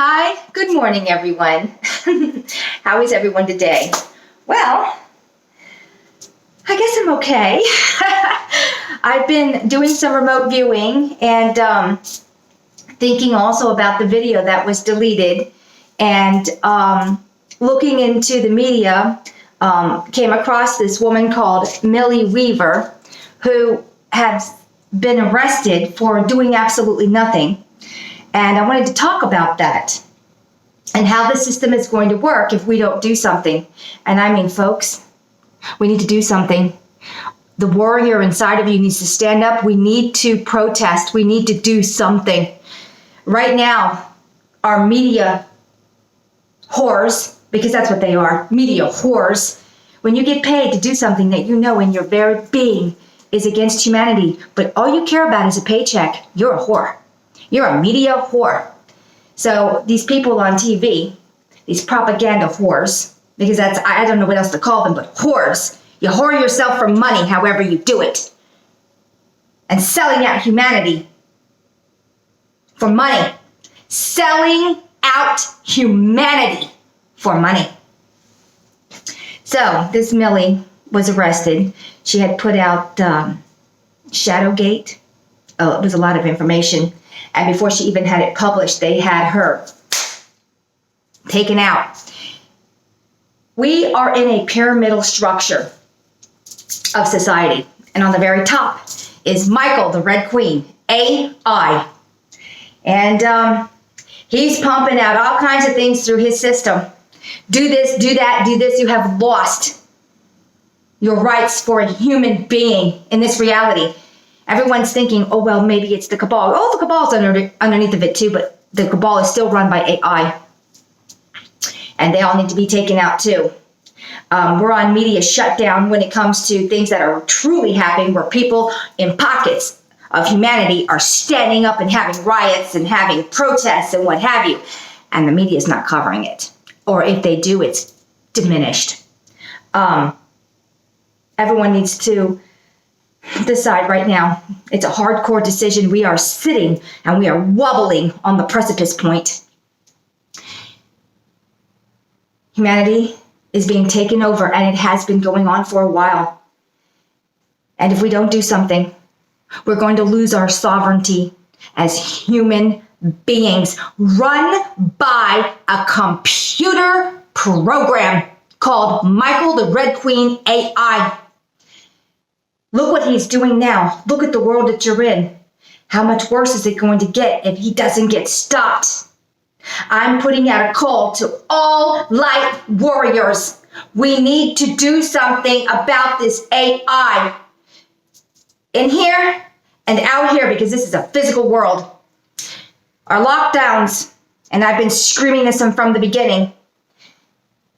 Hi, good morning, everyone. How is everyone today? Well, I guess I'm okay. I've been doing some remote viewing and thinking also about the video that was deleted and looking into the media, came across this woman called Millie Weaver who has been arrested for doing absolutely nothing. And I wanted to talk about that and how the system is going to work if we don't do something. And I mean, folks, we need to do something. The warrior inside of you needs to stand up. We need to protest. We need to do something. Right now, our media whores, because that's what they are, media whores, when you get paid to do something that you know in your very being is against humanity, but all you care about is a paycheck, you're a whore. You're a media whore. So these people on TV, these propaganda whores, because that's, I don't know what else to call them, but whores. You whore yourself for money however you do it. And selling out humanity for money. Selling out humanity for money. So this Millie was arrested. She had put out Shadowgate. Oh, it was a lot of information. And before she even had it published, they had her taken out. We are in a pyramidal structure of society. And on the very top is Michael, the Red Queen, AI. And he's pumping out all kinds of things through his system. Do this, do that, do this. You have lost your rights for a human being in this reality. Everyone's thinking, oh, well, maybe it's the cabal. Oh, the cabal's underneath of it too, but the cabal is still run by AI. And they all need to be taken out too. We're on media shutdown when it comes to things that are truly happening, where people in pockets of humanity are standing up and having riots and having protests and what have you. And the media is not covering it. Or if they do, it's diminished. Everyone needs to decide right now. It's a hardcore decision. We are sitting and we are wobbling on the precipice point. Humanity is being taken over, and it has been going on for a while. And if we don't do something, we're going to lose our sovereignty as human beings run by a computer program called Michael the Red Queen AI. Look what he's doing now. Look at the world that you're in. How much worse is it going to get if he doesn't get stopped? I'm putting out a call to all light warriors. We need to do something about this AI. In here and out here, because this is a physical world. Our lockdowns, and I've been screaming this from the beginning,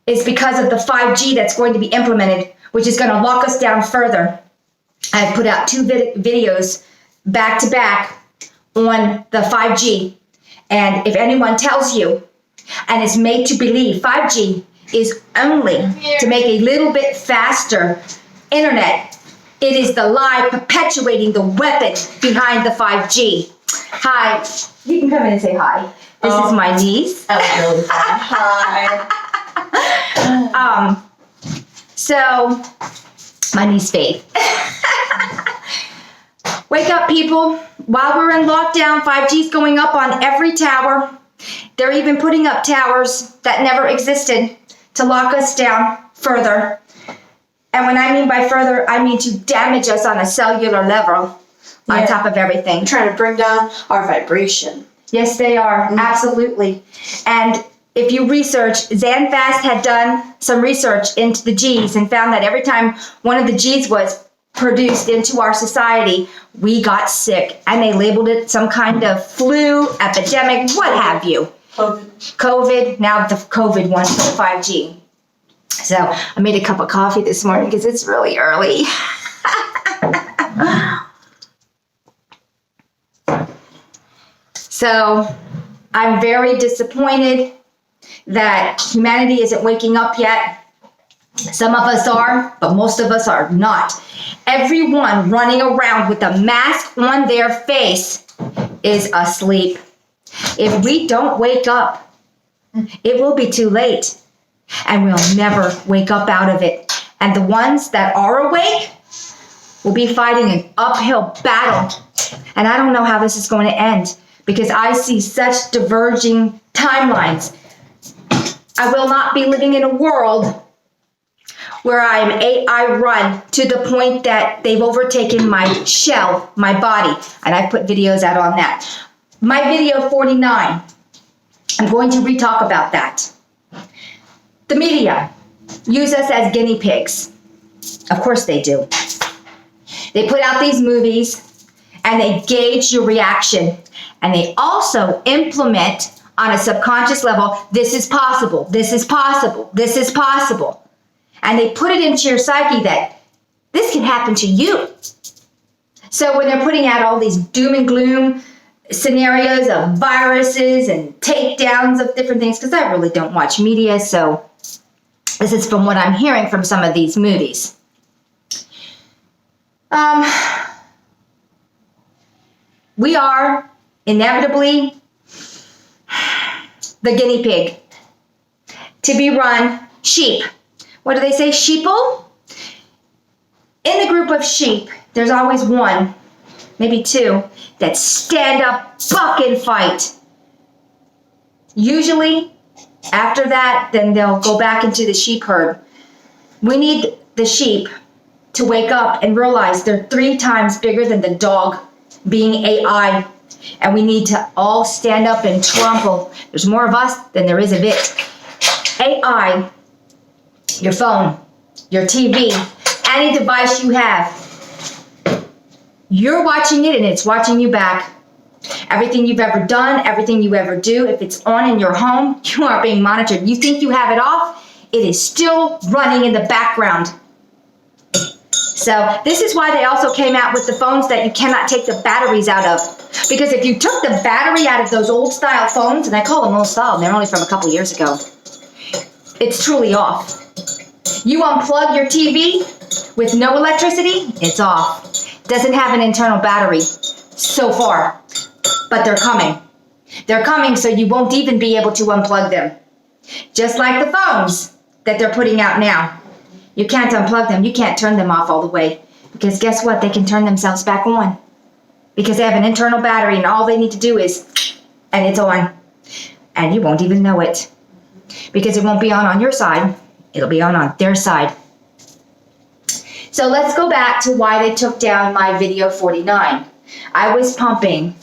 is because of the 5G that's going to be implemented, which is going to lock us down further. I've put out 2 videos back to back on the 5G. And if anyone tells you and is made to believe 5G is only to make a little bit faster internet, it is the lie perpetuating the weapon behind the 5G. Hi, you can come in and say hi. This is my niece. Hi. So, my niece Faith. Wake up, people. While we're in lockdown, 5G is going up on every tower. They're even putting up towers that never existed to lock us down further. And when I mean by further, I mean to damage us on a cellular level on top of everything. Trying to bring down our vibration. Yes, they are. Mm-hmm. Absolutely. And if you research, Zanfast had done some research into the G's and found that every time one of the G's was produced into our society, we got sick. And they labeled it some kind of flu, epidemic, what have you. COVID. Now the COVID one for the 5G. So I made a cup of coffee this morning because it's really early. So I'm very disappointed that humanity isn't waking up yet. Some of us are, but most of us are not. Everyone running around with a mask on their face is asleep. If we don't wake up It will be too late. And we'll never wake up out of it. And the ones that are awake will be fighting an uphill battle. And I don't know how this is going to end because I see such diverging timelines. I will not be living in a world where I am AI run to the point that they've overtaken my shell, my body. And I put videos out on that. My video 49, I'm going to re-talk about that. The media use us as guinea pigs. Of course they do. They put out these movies and they gauge your reaction. And they also implement on a subconscious level, this is possible, this is possible, this is possible. And they put it into your psyche that this can happen to you. So when they're putting out all these doom and gloom scenarios of viruses and takedowns of different things, because I really don't watch media, so this is from what I'm hearing from some of these movies. We are inevitably the guinea pig to be run sheep. What do they say? Sheeple? In the group of sheep, there's always one, maybe two, that stand up, buck, and fight. Usually, after that, then they'll go back into the sheep herd. We need the sheep to wake up and realize they're 3 times bigger than the dog being AI. And we need to all stand up and trample. There's more of us than there is of it. AI, your phone, your TV, any device you have, you're watching it and it's watching you back. Everything you've ever done, everything you ever do, if it's on in your home, you are being monitored. You think you have it off, it is still running in the background. So this is why they also came out with the phones that you cannot take the batteries out of. Because if you took the battery out of those old style phones, and I call them old style, and they're only from a couple years ago, it's truly off. You unplug your TV with no electricity, it's off. Doesn't have an internal battery so far, but they're coming. They're coming, so you won't even be able to unplug them. Just like the phones that they're putting out now. You can't unplug them. You can't turn them off all the way. Because guess what? They can turn themselves back on. Because they have an internal battery and all they need to do is, and it's on. And you won't even know it. Because it won't be on your side. It'll be on their side. So let's go back to why they took down my video 49. I was pumping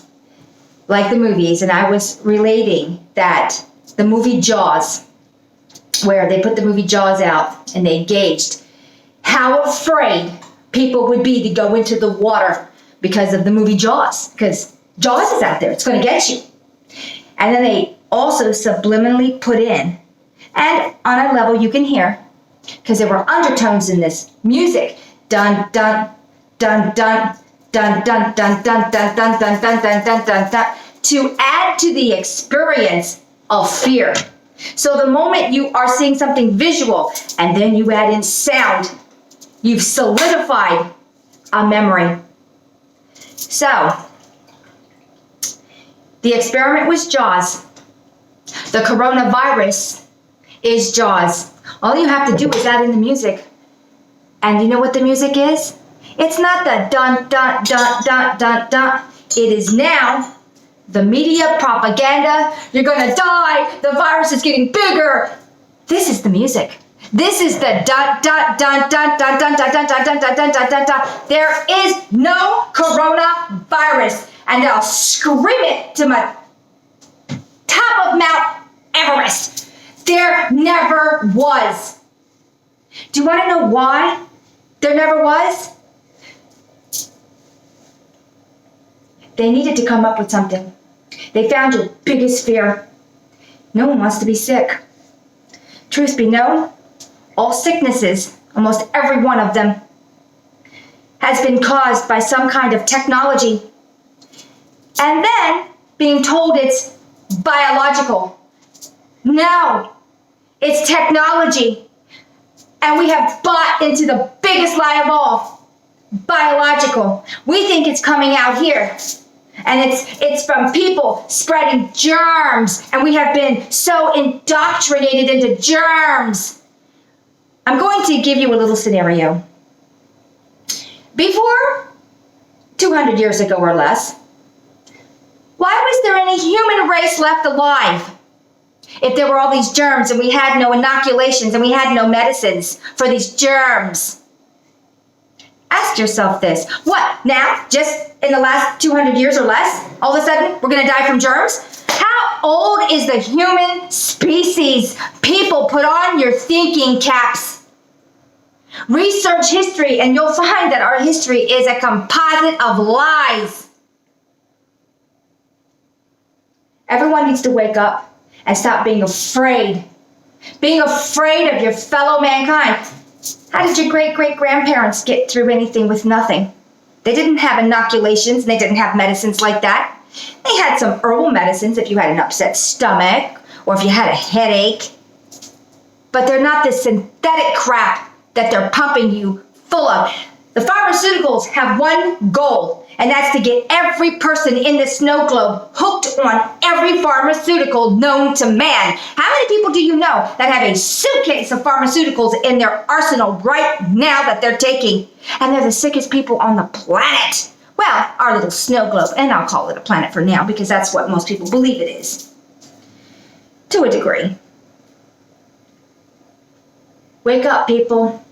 like the movies, and I was relating that the movie Jaws, where they put the movie Jaws out and they gauged how afraid people would be to go into the water because of the movie Jaws, because Jaws is out there, it's going to get you. And then they also subliminally put in, and on a level you can hear, because there were undertones in this music, dun dun dun dun dun dun dun dun dun dun dun dun dun dun dun dun, to add to the experience of fear. So the moment you are seeing something visual and then you add in sound, you've solidified a memory. So the experiment was Jaws. The coronavirus is Jaws. All you have to do is add in the music. And you know what the music is? It's not the dun dun dun dun dun dun. It is now the media propaganda. You're gonna die. The virus is getting bigger. This is the music. This is the dun dun dun dun dun dun dun dun dun dun dun dun dun dun dun. There is no coronavirus, and I'll scream it to my top of Mount Everest. There never was. Do you want to know why there never was? They needed to come up with something. They found your biggest fear. No one wants to be sick. Truth be known, all sicknesses, almost every one of them, has been caused by some kind of technology. And then being told it's biological. No, it's technology. And we have bought into the biggest lie of all, biological. We think it's coming out here. And it's from people spreading germs, and we have been so indoctrinated into germs. I'm going to give you a little scenario. Before 200 years ago or less, why was there any human race left alive? If there were all these germs and we had no inoculations and we had no medicines for these germs. Ask yourself this. What, now, just in the last 200 years or less, all of a sudden, we're going to die from germs? How old is the human species? People, put on your thinking caps. Research history, and you'll find that our history is a composite of lies. Everyone needs to wake up and stop being afraid. Being afraid of your fellow mankind. How did your great-great-grandparents get through anything with nothing? They didn't have inoculations, and they didn't have medicines like that. They had some herbal medicines if you had an upset stomach or if you had a headache. But they're not this synthetic crap that they're pumping you full of. The pharmaceuticals have one goal, and that's to get every person in the snow globe hooked on every pharmaceutical known to man. How many people do you know that have a suitcase of pharmaceuticals in their arsenal right now that they're taking? And they're the sickest people on the planet. Well, our little snow globe, and I'll call it a planet for now because that's what most people believe it is. To a degree. Wake up, people.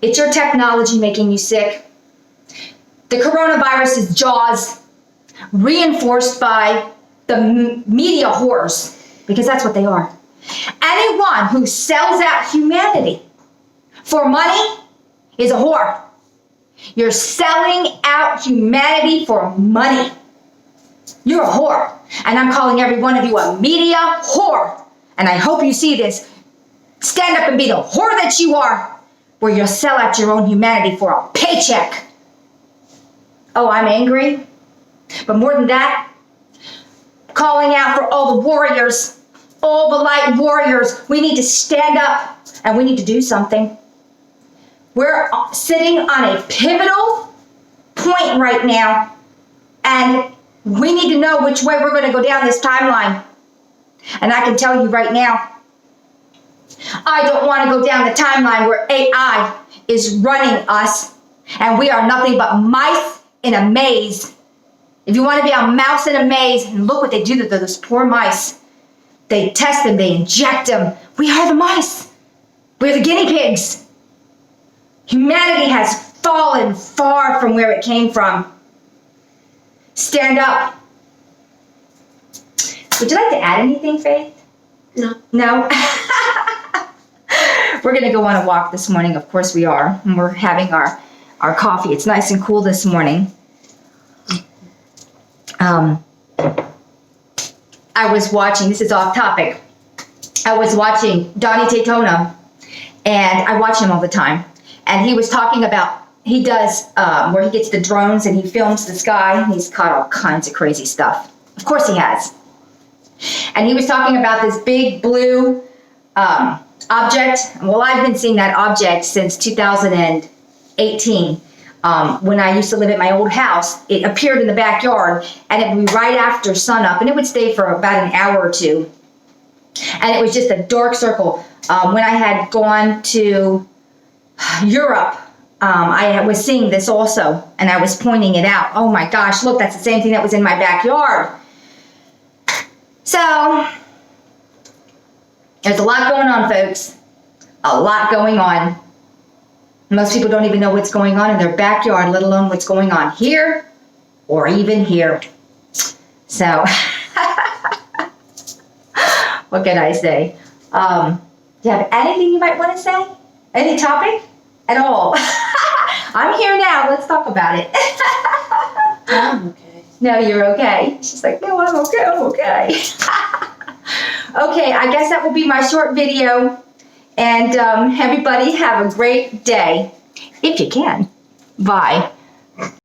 It's your technology making you sick. The coronavirus's jaws, reinforced by the media whores, because that's what they are. Anyone who sells out humanity for money is a whore. You're selling out humanity for money. You're a whore. And I'm calling every one of you a media whore. And I hope you see this. Stand up and be the whore that you are, where you'll sell out your own humanity for a paycheck. Oh, I'm angry. But more than that, calling out for all the warriors, all the light warriors. We need to stand up and we need to do something. We're sitting on a pivotal point right now, and we need to know which way we're going to go down this timeline. And I can tell you right now, I don't want to go down the timeline where AI is running us, and we are nothing but mice in a maze. If you want to be a mouse in a maze, and look what they do to those poor mice. They test them, they inject them. We are the mice. We're the guinea pigs. Humanity has fallen far from where it came from. Stand up. Would you like to add anything, Faith? No. No? We're going to go on a walk this morning. Of course we are. And we're having our coffee. It's nice and cool this morning. I was watching, this is off topic. I was watching Donnie Taytona, and I watch him all the time. And he was talking about, he does, where he gets the drones and he films the sky. And he's caught all kinds of crazy stuff. Of course he has. And he was talking about this big blue object. Well, I've been seeing that object since 2018. When I used to live at my old house, it appeared in the backyard, and it would be right after sunup, and it would stay for about an hour or two. And it was just a dark circle. When I had gone to Europe, I was seeing this also, and I was pointing it out. Oh my gosh, look, that's the same thing that was in my backyard. So, there's a lot going on, folks. A lot going on. Most people don't even know what's going on in their backyard, let alone what's going on here or even here. So, what can I say? Do you have anything you might want to say? Any topic at all? I'm here now. Let's talk about it. I'm okay. No, you're okay. She's like, no, I'm okay. I'm okay. Okay, I guess that will be my short video. And everybody have a great day, if you can. Bye.